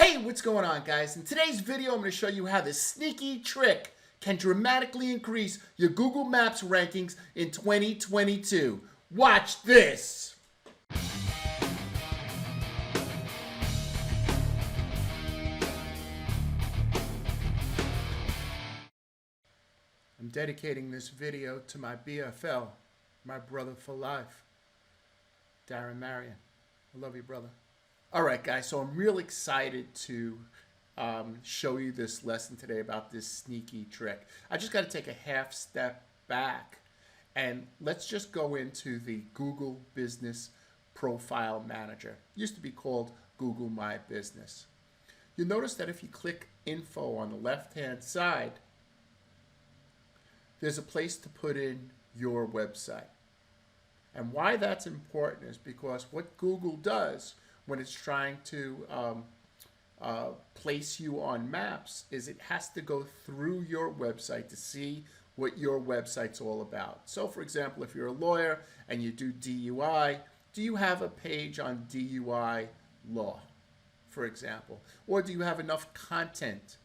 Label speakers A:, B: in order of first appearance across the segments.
A: Hey, what's going on, guys? In today's video, I'm going to show you how this sneaky trick can dramatically increase your Google Maps rankings in 2022. Watch this! I'm dedicating this video to my BFL, my brother for life, Darren Marion. I love you, brother. All right, guys, so I'm real excited to show you this lesson today about this sneaky trick. I just got to take a half step back and let's just go into the Google Business Profile Manager. It used to be called Google My Business. You'll notice that if you click Info on the left-hand side, there's a place to put in your website. And why that's important is because what Google does when it's trying to place you on maps is it has to go through your website to see what your website's all about. So for example, if you're a lawyer and you do DUI, do you have a page on DUI law, for example? Or do you have enough content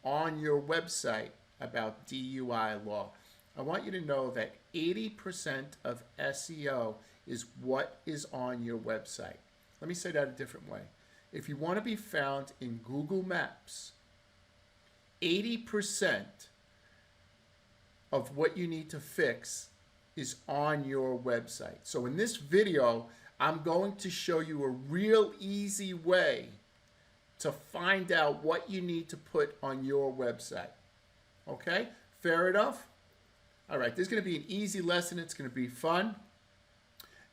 A: on your website about DUI law? I want you to know that 80% of SEO is what is on your website. Let me say that a different way. If you want to be found in Google Maps, 80% of what you need to fix is on your website. So in this video, I'm going to show you a real easy way to find out what you need to put on your website. Okay? Fair enough? All right, this is going to be an easy lesson. It's going to be fun.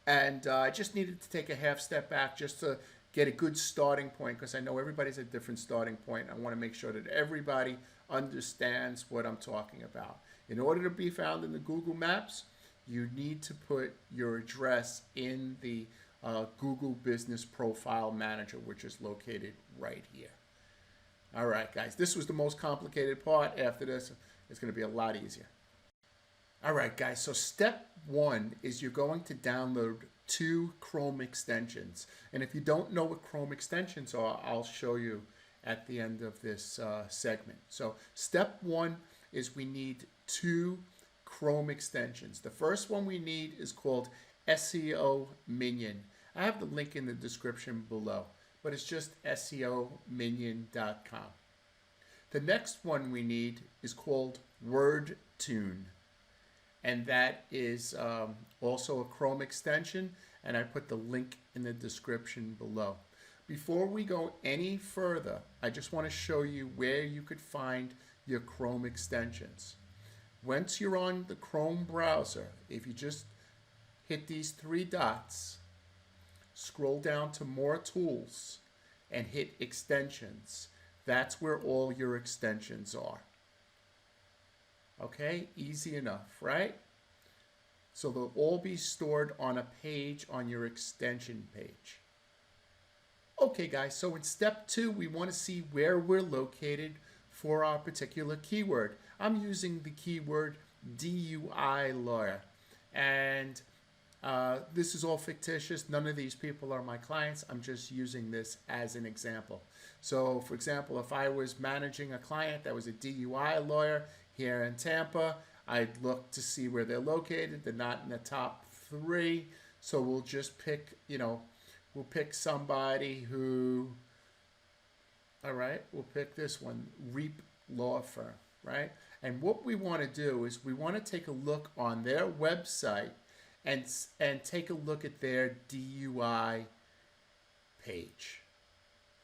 A: And I just needed to take a half step back just to get a good starting point because I know everybody's at a different starting point. I want to make sure that everybody understands what I'm talking about. In order to be found in the Google Maps, you need to put your address in the Google Business Profile Manager, which is located right here. All right, guys, this was the most complicated part. After this, it's going to be a lot easier. All right, guys, so step one is you're going to download 2 Chrome extensions. And if you don't know what Chrome extensions are, I'll show you at the end of this segment. So step one is we need 2 Chrome extensions. The first one we need is called SEO Minion. I have the link in the description below, but it's just SEOminion.com. The next one we need is called WordTune. And that is also a Chrome extension, and I put the link in the description below. Before we go any further, I just want to show you where you could find your Chrome extensions. Once you're on the Chrome browser, if you just hit these 3 dots, scroll down to More Tools, and hit Extensions, that's where all your extensions are. Okay, easy enough, right? So they'll all be stored on a page on your extension page. Okay, guys, so in step 2, we want to see where we're located for our particular keyword. I'm using the keyword DUI lawyer, and this is all fictitious. None of these people are my clients. I'm just using this as an example. So, for example, if I was managing a client that was a DUI lawyer here in Tampa, I'd look to see where they're located. They're not in the top 3, so we'll just pick, we'll pick somebody who, all right, we'll pick this one, Reap Law Firm, right? And what we want to do is we want to take a look on their website and take a look at their DUI page,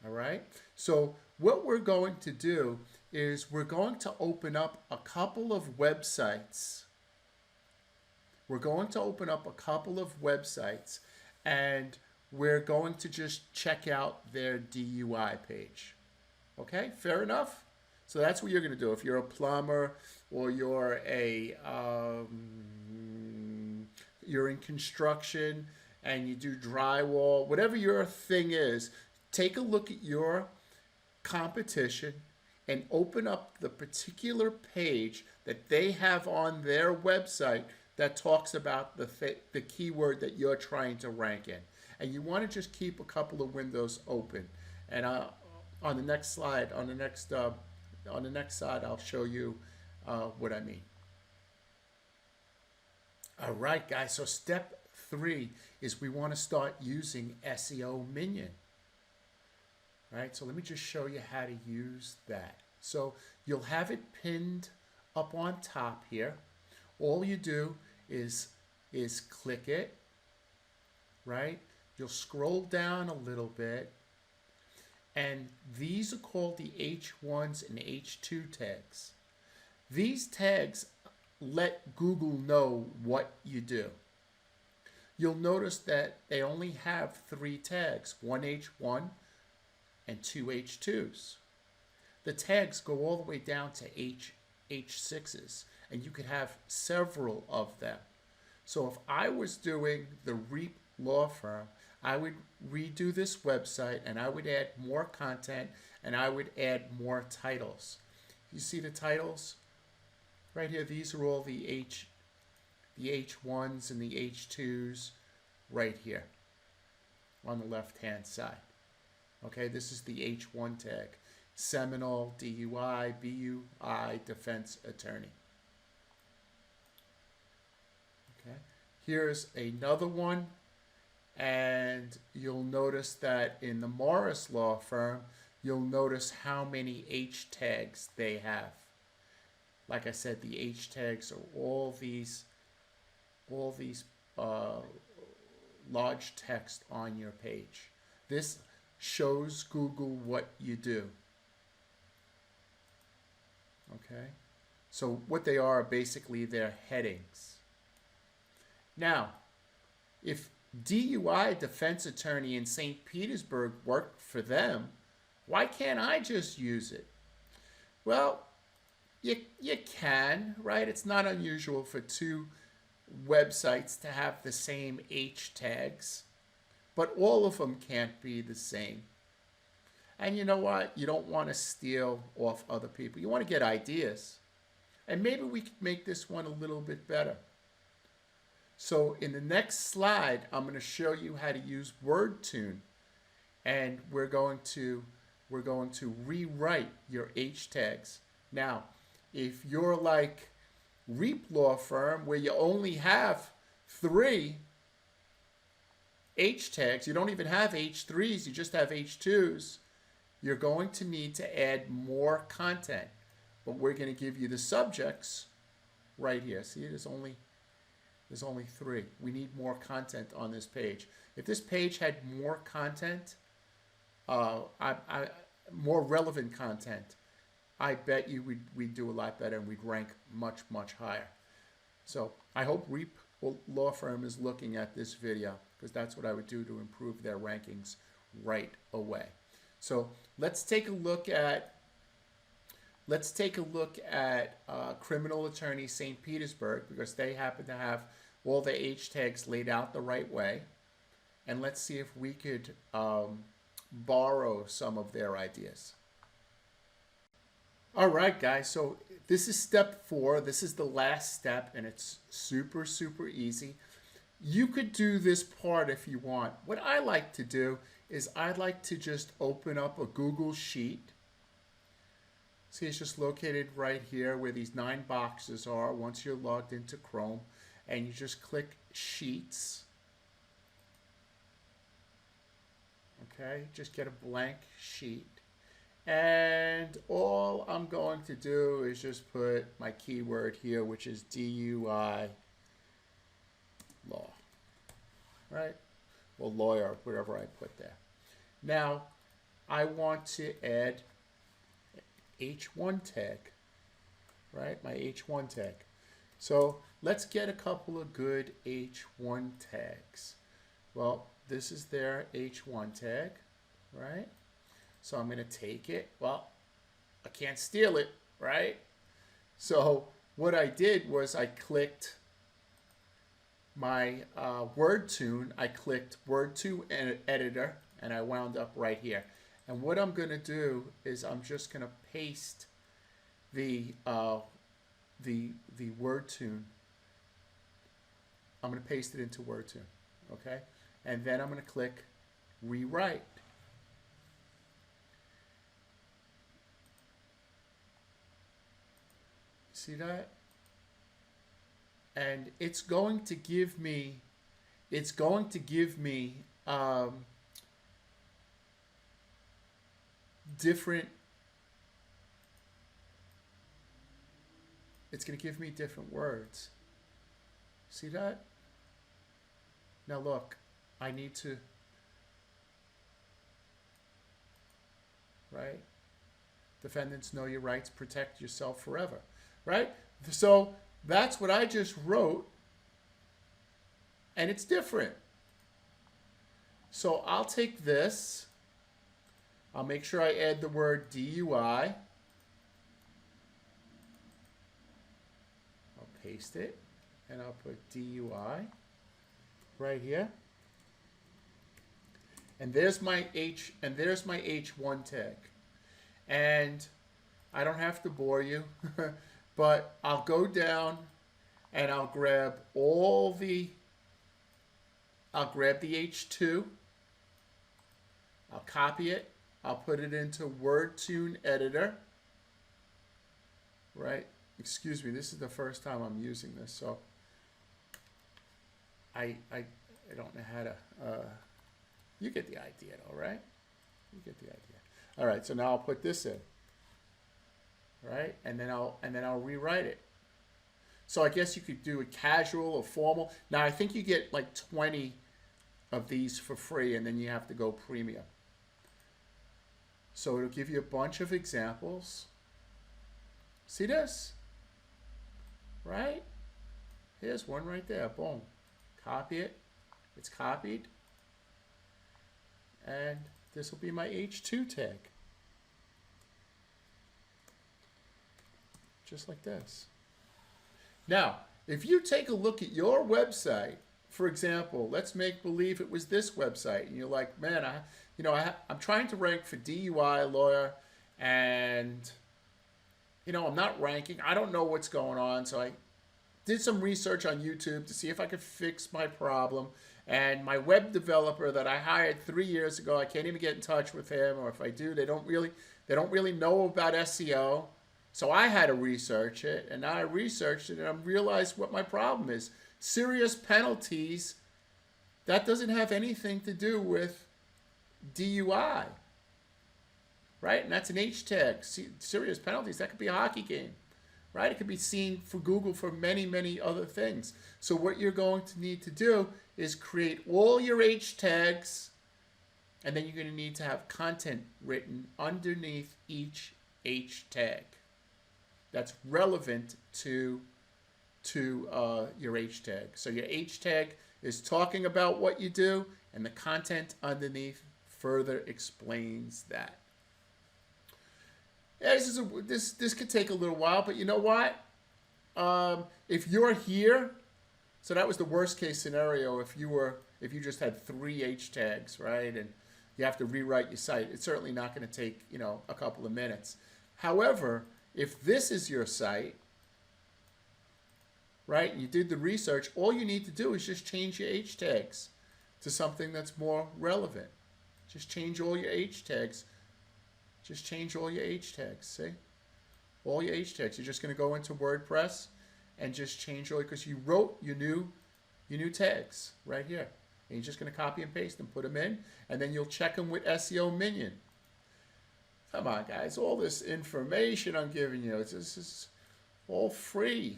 A: all right? So what we're going to do is we're going to open up a couple of websites. We're going to open up a couple of websites and we're going to just check out their DUI page. Okay, fair enough? So that's what you're going to do. If you're a plumber or you're in construction and you do drywall, whatever your thing is, take a look at your competition and open up the particular page that they have on their website that talks about the keyword that you're trying to rank in. And you want to just keep a couple of windows open. And On the next slide, on the next slide, I'll show you what I mean. All right, guys. So step 3 is we want to start using SEO Minion. All right. So let me just show you how to use that. So you'll have it pinned up on top here. All you do is click it. Right. You'll scroll down a little bit. And these are called the H1s and H2 tags. These tags let Google know what you do. You'll notice that they only have 3 tags, one H1 and 2 H2s. The tags go all the way down to H6s, and you could have several of them. So if I was doing the REAP law firm, I would redo this website and I would add more content and I would add more titles. You see the titles? Right here, these are all the H1s and the H2s right here on the left-hand side. Okay, this is the H1 tag. Seminole, DUI, BUI, defense attorney. Okay, here's another one. And you'll notice that in the Morris law firm, you'll notice how many H tags they have. Like I said, the H tags are all these large text on your page. This shows Google what you do. Okay, so what they are basically their headings. Now, if DUI defense attorney in St. Petersburg worked for them, why can't I just use it? Well, you can, right? It's not unusual for 2 websites to have the same H tags, but all of them can't be the same. And you know what? You don't want to steal off other people. You want to get ideas. And maybe we could make this one a little bit better. So in the next slide, I'm going to show you how to use WordTune, and we're going to rewrite your H tags. Now, if you're like REAP law firm where you only have 3 H tags, you don't even have H3s, you just have H2s, you're going to need to add more content. But we're going to give you the subjects right here. See, there's only 3. We need more content on this page. If this page had more content, more relevant content, I bet you we'd do a lot better and we'd rank much, much higher. So I hope REAP law firm is looking at this video, because that's what I would do to improve their rankings right away. So let's take a look at criminal attorney St. Petersburg, because they happen to have all the H tags laid out the right way. And let's see if we could borrow some of their ideas. All right, guys, so this is step 4. This is the last step, and it's super, super easy. You could do this part if you want. What I like to do is I like to just open up a Google Sheet. See, it's just located right here where these 9 boxes are once you're logged into Chrome, and you just click Sheets. Okay, just get a blank sheet. And all I'm going to do is just put my keyword here, which is DUI law, right? Or lawyer, whatever I put there. Now, I want to add H1 tag, right? My H1 tag. So let's get a couple of good H1 tags. Well, this is their H1 tag, right? So I'm going to take it. Well, I can't steal it, right? So what I did was I clicked my WordTune. I clicked WordTune Editor, and I wound up right here. And what I'm going to do is I'm just going to paste the WordTune. I'm going to paste it into WordTune, okay? And then I'm going to click Rewrite. See that? And it's going to give me, different, it's going to give me different words. See that? Now look, I need to, right? Defendants know your rights, protect yourself forever, right? So that's what I just wrote, and it's different. So I'll take this, I'll make sure I add the word DUI. I'll paste it, and I'll put DUI right here. And there's my H1 tag. And I don't have to bore you, but I'll go down and I'll grab the H2, I'll copy it, I'll put it into WordTune editor, right? Excuse me, this is the first time I'm using this, so I don't know how to, you get the idea though, right? You get the idea. All right, so now I'll put this in, right? And then I'll rewrite it. So I guess you could do a casual or formal. Now I think you get like 20 of these for free, and then you have to go premium. So it'll give you a bunch of examples. See this? Right? Here's one right there. Boom. Copy it. It's copied. And this will be my H2 tag. Just like this. Now, if you take a look at your website, for example, let's make believe it was this website, and you're like, man, I'm trying to rank for DUI lawyer, and I'm not ranking. I don't know what's going on, so I did some research on YouTube to see if I could fix my problem. And my web developer that I hired 3 years ago, I can't even get in touch with him, or if I do, they don't really know about SEO. So I had to research it, and now I researched it, and I realized what my problem is. Serious penalties, that doesn't have anything to do with DUI, right? And that's an H tag. Serious penalties, that could be a hockey game, right? It could be seen for Google for many, many other things. So what you're going to need to do is create all your H tags, and then you're going to need to have content written underneath each H tag that's relevant to your H tag. So your H tag is talking about what you do, and the content underneath further explains that. Yeah, this could take a little while, but you know what? If you're here, so that was the worst case scenario. If you just had 3 H tags, right, and you have to rewrite your site, it's certainly not going to take a couple of minutes. However, if this is your site, right, and you did the research, all you need to do is just change your H tags to something that's more relevant. Just change all your H tags. Just change all your H tags, see? All your H tags. You're just going to go into WordPress and just change all, because you wrote your new tags right here. And you're just going to copy and paste them, put them in, and then you'll check them with SEO Minion. Come on, guys. All this information I'm giving you, this is all free.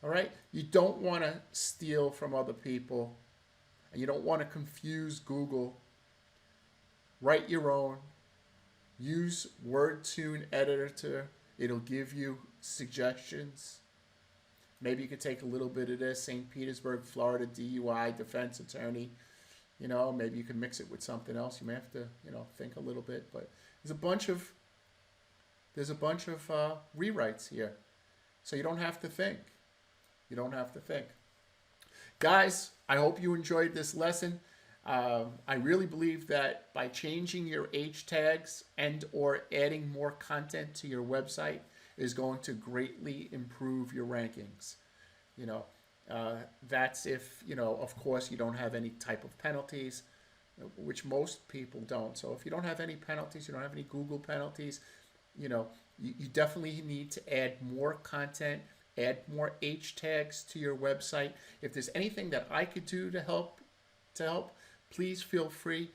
A: All right? You don't want to steal from other people, and you don't want to confuse Google. Write your own. Use WordTune editor. It'll give you suggestions. Maybe you could take a little bit of this, St. Petersburg, Florida, DUI, defense attorney. Maybe you can mix it with something else. You may have to, think a little bit. But there's a bunch of rewrites here. So you don't have to think. You don't have to think. Guys, I hope you enjoyed this lesson. I really believe that by changing your H tags and or adding more content to your website is going to greatly improve your rankings. That's if, of course, you don't have any type of penalties, which most people don't. So if you don't have any penalties, you don't have any Google penalties, you know, you definitely need to add more content, add more H tags to your website. If there's anything that I could do to help, please feel free.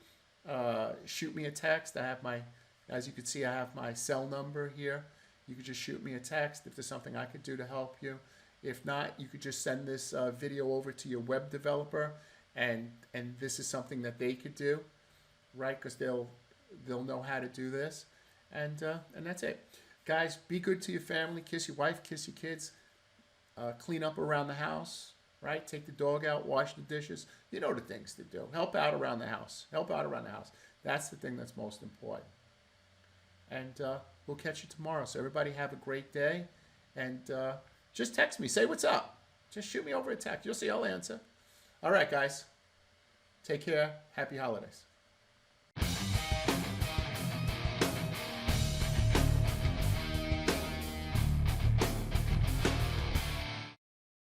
A: Shoot me a text. I have my, as you can see, I have my cell number here. You could just shoot me a text if there's something I could do to help you. If not, you could just send this video over to your web developer, and this is something that they could do, right? Because they'll know how to do this, and that's it, guys. Be good to your family. Kiss your wife. Kiss your kids. Clean up around the house, right? Take the dog out. Wash the dishes. You know the things to do. Help out around the house. Help out around the house. That's the thing that's most important. And we'll catch you tomorrow. So everybody have a great day, and just text me. Say what's up. Just shoot me over a text. You'll see I'll answer. All right, guys. Take care. Happy holidays.